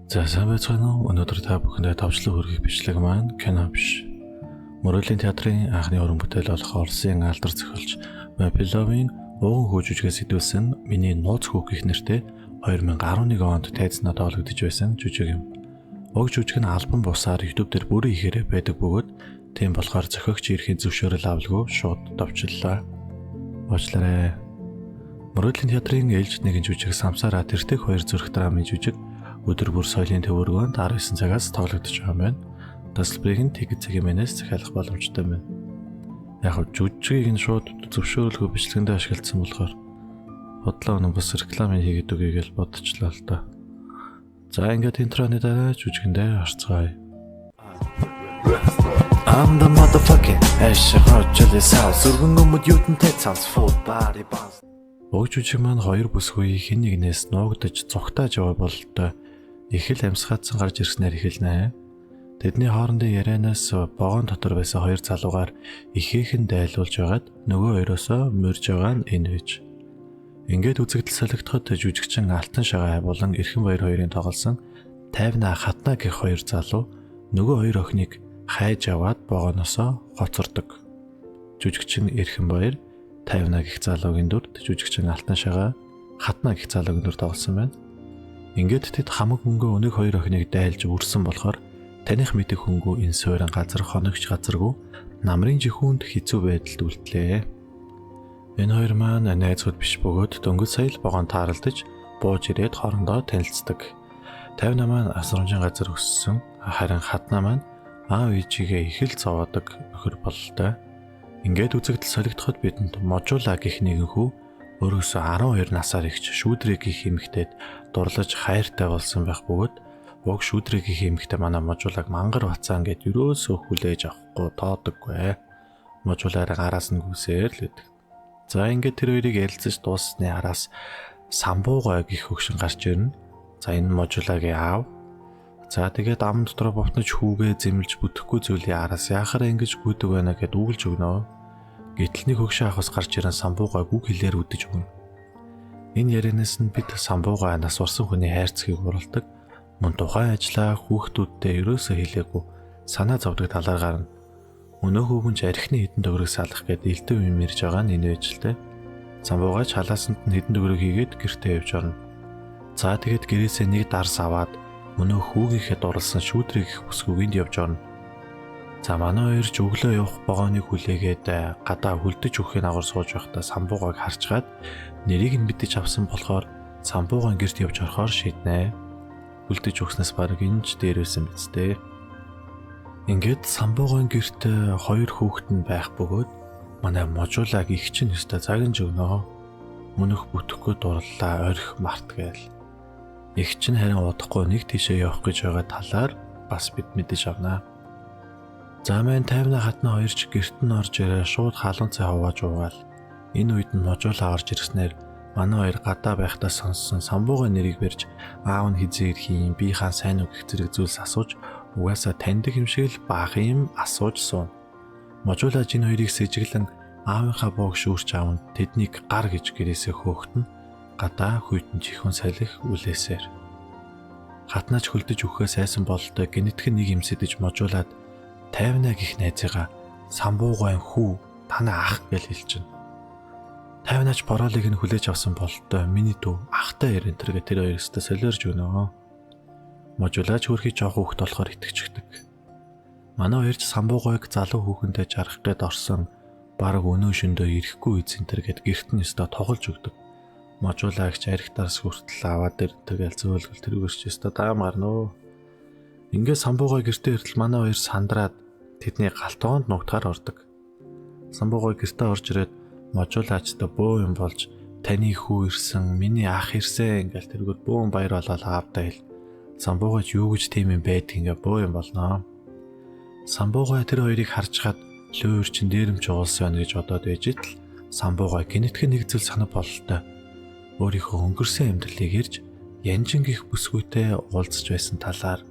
За сайн байцгаана уу? Өнөөдөр та бүхэндээ товчлог хөргөх бичлэг маань кино биш. Мөрөөдлийн театрын анхны уран бүтээл болох Оросын алдар зохиолч Мапиловын ууган хөөжүжгээс сэтүүлсэн миний нууц хүүх гэх нэртэй 2011 онд тайзнаа доологдож байсан жүжиг юм. Уг жүжиг нь альбом бусаар YouTube дээр бүрэн ихээрээ байдаг бөгөөд тийм болохоор зохиогч эрхийн зөвшөөрөл авалгүй шууд товчллаа. Уучлаарай. Мөрөөдлийн театрын ээлж нэгэн жүжиг Самсараа тэртэх хоёр зүрх драмын жүжиг өдөр бүр соёлын төвөргөнд 19 цагаас тоглогдож байгаа юм байна. Тасалбарыг нь Ticket CGM-ээс захиалах боломжтой байна. Яг нь жүжигийг нь шууд зөвшөөрөлгүй бичлэгэндээ ашигласан болохоор бодлоо өнө бас рекламыг хийгээд үгүй гэж бодчихлоо л доо. За ингээд интроны дараа жүжигэндээ орцгоё. I'm the motherfucking Ashhorchlis house. Өргөнгөмөд юутэнтэй цанс full body bounce. Уг жүжиг маань хоёр бүсгүй хэн нэгнээс нуугдаж цогтааж яваа бололтой их л амьсгаадсан гарч ирснээр эхэлнэ. Тэдний хоорондын ярианаас богоон дотор байсан хоёр залуугаар ихээхэн дайлуулж байгаад нөгөө хоёроосоо мөрж байгаа нь энэ байж. Ингээд үзэгдэл солигдоход жүжигчин Алтан Шагаа болон Эрхэн Баяр хоёрын тоглосон Тайвна Хатна гэх хоёр залуу нөгөө хоёр охиныг хайж аваад богоноосоо хоцордог. Жүжигчин Эрхэн Баяр Тайвна гэх залуугийн дүрд жүжигчин Алтан Шагаа Хатна гэх залуугийн дүр тоглосон байна. Ингээд тэд хамаг мөнгө өнөг хоёр охиныг дайлж үрсэн болохоор таних мэдих хөнгөө энэ суурин газар хоногч газаргүй намрын жихүүнд хэцүү байдалд үлдлээ. Энэ хоёр маань найзууд биш бөгөөд дөнгөж сая л богоон тааралдаж бууж ирээд хоорондоо танилцдаг. Тайвна маань асрамжийн газар өссөн, харин Хатна маань аав ээжигээ их л зовоодог нөхөр бололтой. Ингээд үзэгдэл солигдоход бидэнд Можуула гэх нэгэн хүү өөрөөсөө 12 насаар ихч Шүүдрэг гэх эмэгтэйд дурлаж хайртай болсон байх бөгөөд уг Шүүдрэг гэх эмэгтэй манай Можуулаг мангар бацаан гэд юрөөсөө хүлээж авахгүй тоодоггүй. Можуулаараа гараас нь гүсээр л гэдэг. За ингээд тэр хоёрыг ярилцаж дууссаны араас Самбуугай гэх хөгшин гарч ирнэ. За энэ Можуулагийн аав. За тэгээд ам дотор бовтнож хүүгээ зэмлж бүтэхгүй зүйлийн араас яхаар ингэж гүйдэг байна гэд үгэлж өгнө. Гэтэл нэг хөгшин ахус гарч ирэн Самбуугайг үг хэлээр үдэж өгнө. Энэ ярианаас нь бид Самбуугай нас урсан хүний хайрцгийг уралдаг. Мөн тухайн ажлаа хүүхдүүдтэй ерөөсөө хэлээгүй санаа зовдөг талаар гарна. Өнөө хүүгэнч архины хідэн төгрөг салах гэд элдв юм ирж байгаа нь энэ ээжлтэй. Самбуугай чалаасанд нь хідэн төгрөг хийгээд гэртээ явж орно. За тэгээд гэрээсээ нэг дарс аваад өнөө хүүгийнхээ дурлсан Шүүдрэг гэх бүсгүйгэнд явж орно. За манай хоёр ч өглөө явах богооныг хүлээгээд гадаа хөлдөж өгөхний агар сууж байхдаа Самбуугайг харчгаад нэрийг нь мэдэж авсан болохоор Самбуугай гэрт явж орохоор шийднэ. Хөлдөж өгснөөс баг энэч дээрвсэн биз дээ. Ингээд Самбуугай гэрт хоёр хүүхэд нь байх бөгөөд манай Можуулаг их чинь өстой загинж өгнө. Мөнөх бүтэхгүй дурлалаа орхи март гээл. Их чинь харин удахгүй нэг тийшээ явах гэж байгаа талаар бас бид мэдэж авнаа. За мэн Тайвна Хатна хоёр ч гэрт нь орж ирээ шууд халуун цай хувааж уугаал. Энэ үед нь Можуула орж ирснээр манай хоёр гадаа байхдаа сонссон Самбуугай нэрийг барьж аав нь хизээ ирэх юм би хаан сайн уу гэх зэрэг зүйлс асууж угаасаа таньдаг юм шиг л баах юм асууж суун. Можуула жин хоёрыг сэжиглэн аавынхаа бууг шүүрч аавн тэднийг гар гэж гэрээсээ хөөхтөн гадаа хүйтэн чихүн салхих үлээсээр. Хатнаач хөлдөж өгөхөөс айсан бололтой гинэтхэн нэг юм сэдэж Можуулаад Тайвна гих найзыгаа Самбуугайн хүү танаа ах гэж хэлчихнэ. Тайвнаач бороолыг нь хүлээж авсан бололтой миний дүү ахтай ярин тэргээ тэр хоёр өстө солиорж өгнө. Можуулаач хөрхий жоох хүүхэд болохоор итгэждэг. Манай хоёр ч Самбуугайг залуу хүүхэндээ жаргах гээд орсон баг өнөө шөндөө ирэхгүй эзэн тэргээд гэрт нь өстө тоглож өгдөг. Можуулагч архитарс хүртэл аваад тэргээл зөөлгөл тэргэрч өстө даам гарноо. Ингээд Самбуугай гэртээ хүртэл манай хоёр сандраад тэдний галтгоонд нугтахаар ордог. Самбуугай гэртээ орж ирээд Можуулаачтай бөө юм болж таны хүү ирсэн, миний ах ирсэн ингээл тэргүүд бөөн баяр болоод аавдаа хэл. Самбуугайч юу гэж тийм юм байдаг ингээ бөө юм болноо. Самбуугай тэр хоёрыг харжгаад лөөр чин дээрэмч уулсан байна гэж бодоод ээжэд л Самбуугай гинэтхэн нэг зүйл санаа бололтой. Өөрийнхөө өнгөрсөн амьдралыг ирж Янжин гих бүсгүйтэй уулзж байсан талаар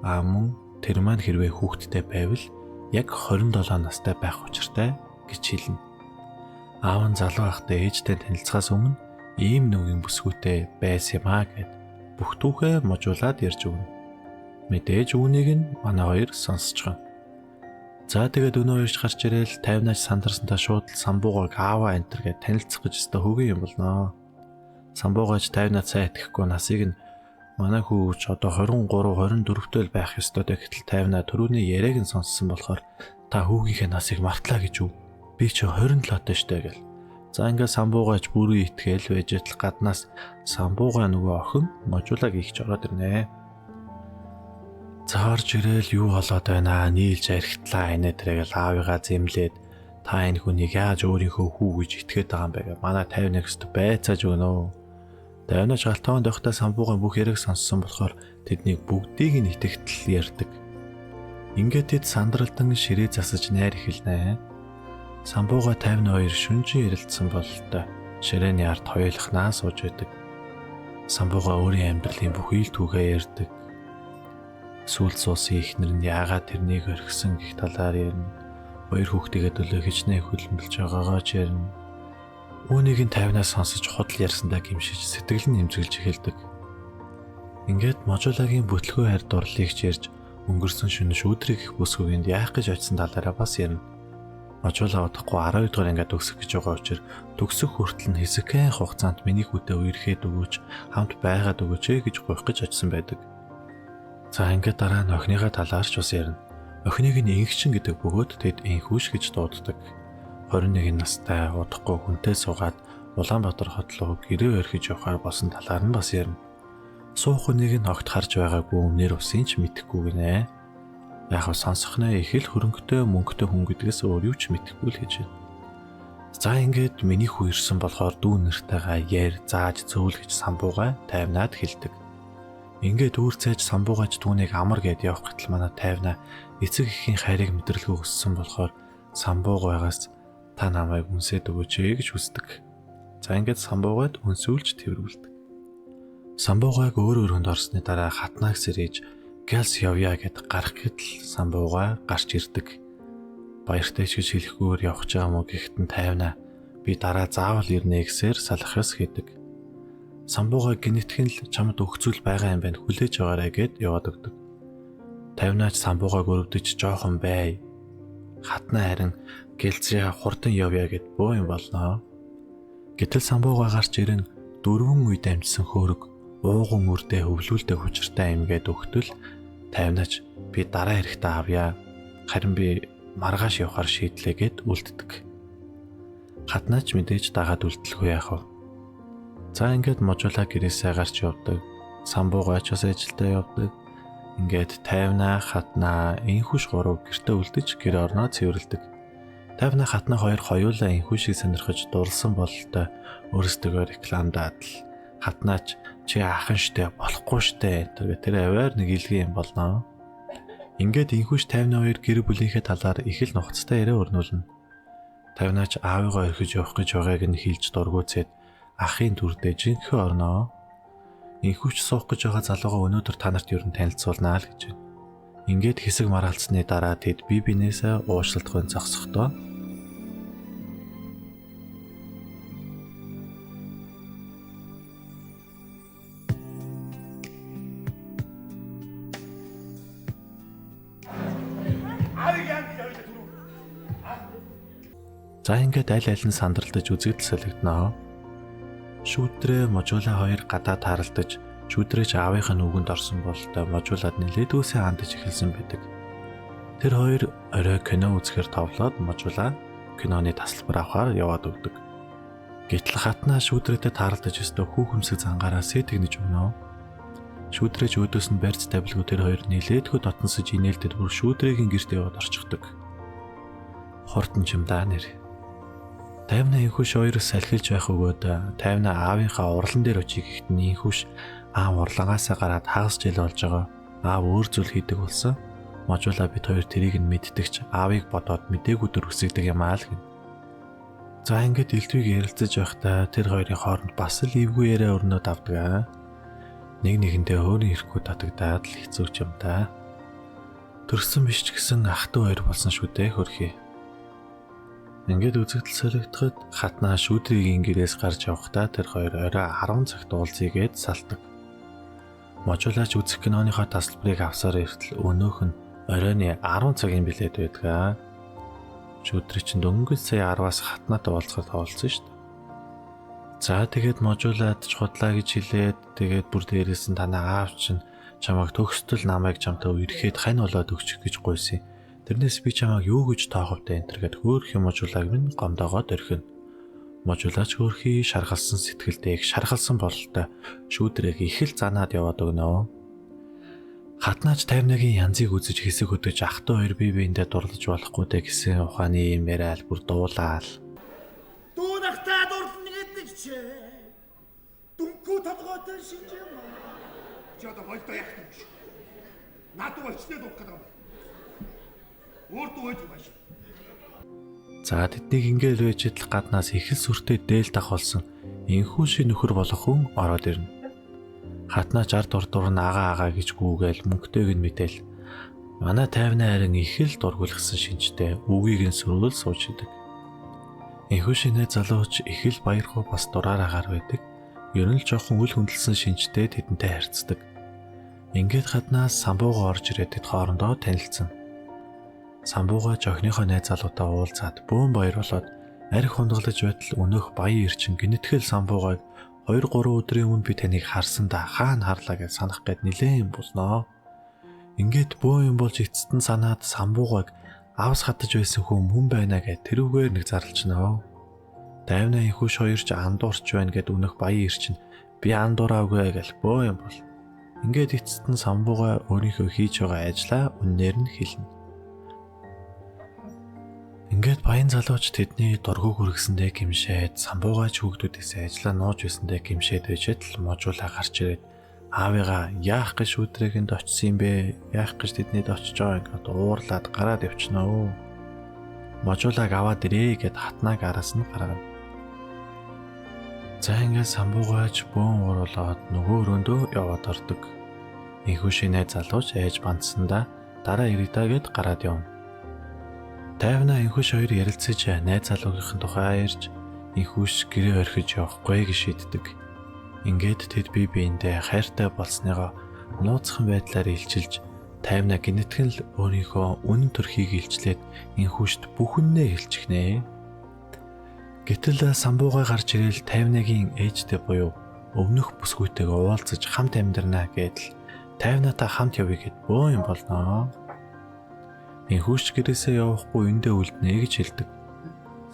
мөн тэр маань хэрвээ хүүхэдтэй байвал яг 27 настай байх учиртай гэж хэлнэ. Аав нь залуу байхдаа ээжтэй танилцахаас өмнө ийм нүгийн бүсгүйтэй байсан юм аа гэд бүх түүхээ можуулаад ярьж өгнө. Мэдээж үүнийг нь манай хоёр сонсчихно. За тэгээд өнөө хоёрч гарч ирээл 50-аач сандарсантаа шууд самбуугааг ааваа энтер гэж танилцах гэж өстө хөгийн юм болноо. Самбуугаач 50-аад цай итгэхгүй насыг нь манай хүүч одоо 23 24-тэй л байх ёстой гэтэл 50-аа түрүүний яриаг нь сонссон болохоор та хүүгийнхээ насыг мартлаа гэж үү? Би чи 27-тай штэ гэл. За ингээд самбуугаач бүрий итгээл байж тал гаднаас самбуугаа нөгөө охин можуулаг ихж ороод ирнэ. За орж ирээл юу болоод байна аа нийлж архитлаа инээ тэрэгэл аавыгаа зэмлээд та энэ хүнийг яаж өөрийнхөө хүү гэж итгээд байгаа юм бэ гэ манай 51-ст байцааж өгнө. 50-аач галтаанд байхдаа самбуугаа бүх яриг сонссон болохоор тэднийг бүгдийг нь итгэгтэл ярьдаг. Ингээд тэд сандралдан ширээ засаж найр эхэлнэ. Самбууга 52 шүнжин ярилцсан бололтой ширээний ард хоёулахнаа сууж байдаг. Самбууга өөрийн амьдралын бүхий л түүгээ ярьдаг. Сүүл суусан ихнэр нь яагаад тэрнийг орхисон гэх талаар ярина. Хоёр хүүхдийгээ төлөө хичнээн хөдөлмөрлж байгаагаа ч ярина. Үүнийг нь 50-аас сонсож худал ярьсандаа гимшиж сэтгэл нь эмзэглэж эхэлдэг. Ингээд можуулагийн бүтлгүй хайр дурлалыг ярьж өнгөрсөн шөнө шүүдрийг их бүсгүйгэнд яах гэж очисон талаараа бас ярина. Можуулаа удахгүй 12 дугаар ангид төгсөх гэж байгаа учраас төгсөх хүртэл нь хэсэгхэн хугацаанд миний хүүтэй үерхэд өгөөч хамт байгаад өгөөч гэж гуйх гэж очисон байдаг. За ингээд дараа нь охиныхаа талаар ч бас ярина. Охиныг нь инхчин гэдэг бөгөөд тэд инхүүш гэж дууддаг. 21 настай удахгүй хүнтэй суугаад Улаанбаатар хот руу гэрээ орхиж явахаар болсон талаар нь бас ярина. Суух хүнийг нь огт харж байгаагүй өмнөр усын ч мэдэхгүй гинэ. Яг нь сонсохноо их л хөрөнгөтэй мөнгөтэй хүн гэдгээс өөр юу ч мэдэхгүй л гэж байна. За ингээд миний хүү ирсэн болохоор дүү нартайгаа яар зааж зөөл гэж самбуугаа 50-аад хэлдэг. Ингээд үүр цайж самбуугаач түүнийг амар гэд явах гэтэл манай 50-аа эцэг эхийн хайрыг мэдрэлгүй өссөн болохоор самбуугаагаас та намайг үнсээд өгөөч гэж хүсдэг. За ингээд самбуугаад үнсүүлж тэрвүүлдэг. Самбуугааг өөр өрөөнд орсны дараа хатнаг сэрэж гэлс явъя гэд гарах гэтэл самбуугаа гарч ирдэг. Баяртай ч гэж хэлэхгүйгээр явах ч юм уу гэхдээ 50-аа би дараа заавал ирнэ гэсээр салахаас хийдэг. Самбуугаа гинэтхэн л чамд өгцөл байгаа юм байна хүлээж байгаарай гэд яваад өгдөг. 50-аач самбуугааг өрөвдөж жоохон бай. Хатнаа харин гэлзээ хурдан явъя гэд боо юм болноо. Гэтэл самбуугаа гарч ирэн дөрвөн үед амжсан хөөрөг ууган үрдээ хөвлүүлдэг хүчиртэй юм гээд өгтөл 50-аач би дараа эрэхтээ авъя. Харин би маргааш явахаар шийдлээ гэд үлддэг. Хатнаач мэдээж дагаад үлдэлгүй яах вэ? За ингээд можуулаа гэрээсээ гарч явдаг. Самбуугаач бас ажилдаа явдаг. Ингээд 50-аа хатнаа инхүш 3 гэртээ үлдэж гэр орноо цэвэрлдэг. 50-аа хатнаа 2 хоёулаа инхүшийг сонирхож дурлсан бололтой өөрсдөө рекламдаад л хатнаач чи ахын штэ болохгүй штэ тэр аваар нэг илгээ юм болноо. Ингээд инхүш 52 гэр бүлийнхээ талаар их л нухацтай яриа өрнүүлнэ. 50-аач аавыгаа орхиж явах гэж байгааг нь хэлж дургуйцээд ахын дүрдээ жинхэнэ орноо. Инхүүч суух гэж байгаа залуугаа өнөөдөр та нарт юу танилцуулнаа л гэж байна. Ингээд хэсэг маргалцсны дараа тэд бие биенээсээ уушлалтгүй зогсохдоо за ингээд аль аль нь сандралдаж үзэгдэл солигдноо. Шүүдрээ можуулаа хоёр гадаа тааралдаж шүүдрээч аавынхаа нүгэнд орсон бололтой можуулаад нэлээдгүйсээ хандаж эхэлсэн байдаг. Тэр хоёр орой кино үзэхээр товлоод можуулаа киноны тасалбар авахаар яваад өгдөг. Гэтэл хатнаа шүүдрээтэй тааралдаж өстө хүүхэмсэг зангаараа сэтгэнэж өгнө. Шүүдрээч өөдөөс нь барьц тавилгүй тэр хоёр нэлээдгүй дотносож инээлтэд бүр шүүдрээгийн гэрт яваад орчихдог. Хортон чимдаа нэр 50-аа инхүүш хоёроос салхилж байх өгөөд 50-аа аавынхаа урлан дээр очиг ихтэн инхүүш аав урлагаасаа гараад хагас жил болж байгаа. Аав өөр зүйл хийдэг болсон. Можуулаа бид хоёр тэрийг нь мэддэгч аавыг бодоод мдээгүй дөр үсгдэг юм аа л гин. За ингээд элдвийг ярилцаж байхдаа тэр хоёрын хооронд бас л эвгүй яриа өрнөд авдаг. Нэг нэгэндээ өөрийн ирэхгүй татагдаад л хэцүү ч юм да. Төрсөн биш ч гэсэн ах トゥ хоёр болсон шүү дээ хөрхий. Ингээд үзэгдэл солигдоход хатнаа шүүдрийн гэрээс гарч явахдаа тэр хоёр орой 10 цагт уулзъя гэд салдаг. Можуулаач үзэх киноныхоо тасалбарыг авсаар иртэл өнөөх нь оройны 10 цагийн билет байдаг. Шүүдрий чинь дөнгөж сая 10-аас хатнаатай уулзахад тоолсон шүү дээ. За тэгээд можуулаад чухлаа гэж хэлээд тэгээд бүр дээрээс нь танаа аав чинь чамайг төгсдөл намайг чамтай ирэхэд хань болоод өгчих гэж гуйсан. Тэрнээс би чамайг юу гэж тооховтой энэ төр гэд хөөх юм можуулааг минь гомдоогоод орхино. Можуулаач хөөрхий шаргалсан сэтгэлдээ их шаргалсан бололтой шүүдрийг их л занаад яваад өгнө. Хатнаач 51-ийн янзыг үзэж хэсэг хөдөж ахтай хоёр бие биендээ дурлаж болохгүй дэ гэсэн ухааны юм яриад бүр дуулаал. Дүүнахтаа дурлна гэдэг чи. Дүнхүү толгойтой шинж юм. Чи одоо болтой яах юм биш. Надад очноо дуух гэдэг юм. Өөртөө үйл юм биш. За тэднийг ингээл байж идэл гаднаас их л сүртэй дээл давхалсан энхүү ши нөхөр болох хүн ороод ирнэ. Хатнаач ард урдуур нь агаа гэж гүүгээл мөнгөтэйг нь мэдээл. Манай 50-ны харин их л дургуулгсан шинжтэй үгийг нь сөрөөл сууж идэг. Энхүү шинэ залууч их л баярхуу бас дураараагаар байдаг. Ер нь л жоохон үл хөндлөсөн шинжтэй тэдэнтэй харьцдаг. Ингээд хатнаас самбууга орж ирээд тэд хоорондоо танилцсан. Самбууга жохиныхоо найз залуутай уулзаад бөөн баяр болоод арх хунгалж байтал өнөөх баян ирчин гинэтгэл самбуугааг 2-3 өдрийн өмнө би таныг харсан да хаана харлаа гэж санах гээд нилээн болноо. Ингээд бөө юм болж эцэст нь санаад самбуугааг авс хатаж байсан хүн байна гэд тэрүүгээр нэг зарлчнаа. 50-ны ихүүш хоёрч андуурч байна гэд өнөөх баян ирчин би андуураагүй гэл бөө юм бол. Ингээд эцэст нь самбуугаа өөрийнхөө хийж байгаа ажлаа үннээр нь хэлнэ. Ингээд баян залууч тэдний дургуг хүргэсэндээ гимшээд самбуугаач хүүхдүүдээс ажиллаа нууж байсандаа гимшээд байжэд л можуулаа гарч ирээд аавыгаа яах гэж шүүдрээгэнд очсон юм бэ? Яах гэж тэднийд очиж байгаа ингээд уурлаад гараад явчихнаа. Можуулааг аваад ирээ гэд хатнааг араас нь гаргана. За ингээд самбуугаач бөөн уурлаад нөгөө өрөөндөө яваад ордог. Энхүү шинэ залууч ээж бандсандаа дараа ирээ даа гэд гараад явна. 50-на энхүүш хоёр ярилцаж найз залуугийнхэн тухай ярьж энхүүш гэрээ орхиж явахгүй гэж шийддэг. Ингээд тэд бие биендээ хайртай болсныгоо нууцхан байдлаар илчилж 50-на гинэтгэн л өөрийнхөө үнэн төрхийг илчлээд энхүүшт бүхнээ хэлчихнэ. Гэтэл самбуугаа гарч ирээл 51-ийн ээжтэй буюу өвнөх бүсгүйтэйгээ уулзаж хамт амьдрнаа гэдэл 50-натаа хамт явъя гэд бөө юм болноо. Энхүүш гэрээсээ явахгүй эндээ үлднэ гэж хэлдэг.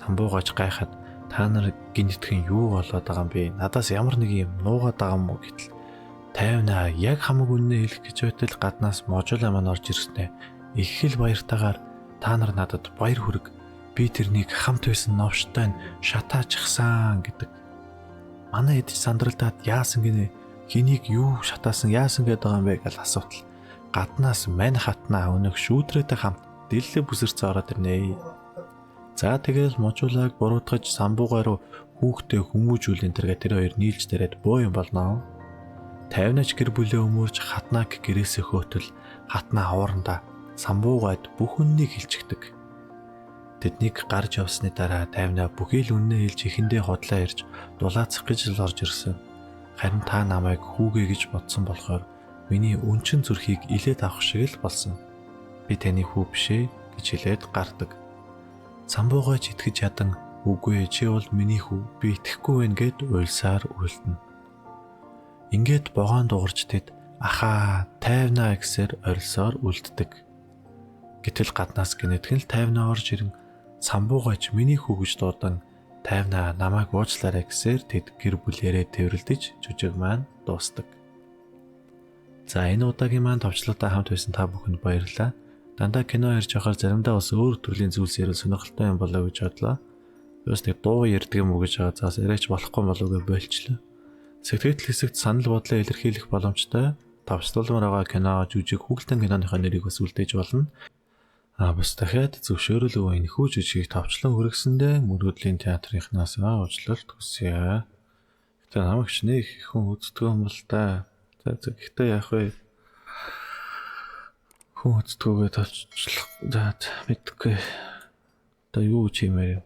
Самбуугаач гайхаад та нар гинэтгэн юу болоод байгаа юм бэ? Надаас ямар нэг юм нуугаад байгаа юм уу гэтэл 50-наа яг хамаг үннээ хэлэх гэж байтал гаднаас можуулаа маань орж ирснэ. Их л баяртайгаар та нар надад баяр хүрэг. Би тэрнийг хамт байсан новштой нь шатаачихсан гэдэг. Манай эд сандралдаад яасан гинэ? Хэнийг юу шатаасан яасан гэдэг байгаа юм бэ гэж асуутал. Гаднаас мань хатнаа өнөөх шүүдрээтэй хамт дэллээ бүсэрцээ ороод ирнэ. За тэгэл можуулааг буруутгаж самбуугаа руу хүүхдээ хүмүүжүүлэн тэргээ тэр хоёр нийлж тариад бөө юм болноо. 50-наач гэр бүлээ өмөрж хатнааг гэрээсээ хөөтөл хатнаа хоорондоо самбуугаад бүх үннийг хэлчихдэг. Тэднийг гарч явсны дараа 50-наа бүхий л үннээ хэлж ихэндээ хотлоо ирж дулаацах гэж л орж ирсэн. Харин та намайг хүүгээ гэж бодсон болохоор миний үнчин зүрхийг илээд авах шиг л болсон. Би таны хүү бишээ гэж хэлээд гардаг. Самбуугаач итгэж ядан үгүй чи бол миний хүү би итгэхгүй байна гэд уйлсаар үлдэнэ. Ингээд богоон дуурч тэд ахаа 50-наа гэсээр орилсоор үлддэг. Гэтэл гаднаас гинэтгэн л 50-наа орж ирэн самбуугаач миний хүү гэж дуудан 50-наа намайг уучлаарай гэсээр тэд гэр бүлээрээ тэрвэрлдэж жүжиг маань дуустдаг. За энэ удаагийн маань товчлоотой хамт байсан та бүхэнд баярлалаа. Дандаа кино ярьж байхаар заримдаа бас өөр төрлийн зүйлс ярил сонирхолтой юм болоо гэж бодлоо. Бас нэг дуу ярьдаг юм уу гэж байгаа заас яриач болохгүй болов гэж бойлчлоо. Сэтгэл хэсэгт санал бодлоо илэрхийлэх боломжтой. Товчлолмоор байгаа кино, жүжиг, хүүхэлдэйн киноныхоо нэрийг бас үлдээж болно. Бас дахиад зөвшөөрөл өгөө энэхүү жүжигийг товчлон хүргэсэндээ мөргөдлийн театрынхнаас уучлалт хүсье. Гэтэ намайг ч нэг хүн үздэг юм бол та. За гэхдээ яах вэ? Хүн үзтгөөгээ товчлох. За мэдгүй. Одоо юу ч юм бэ?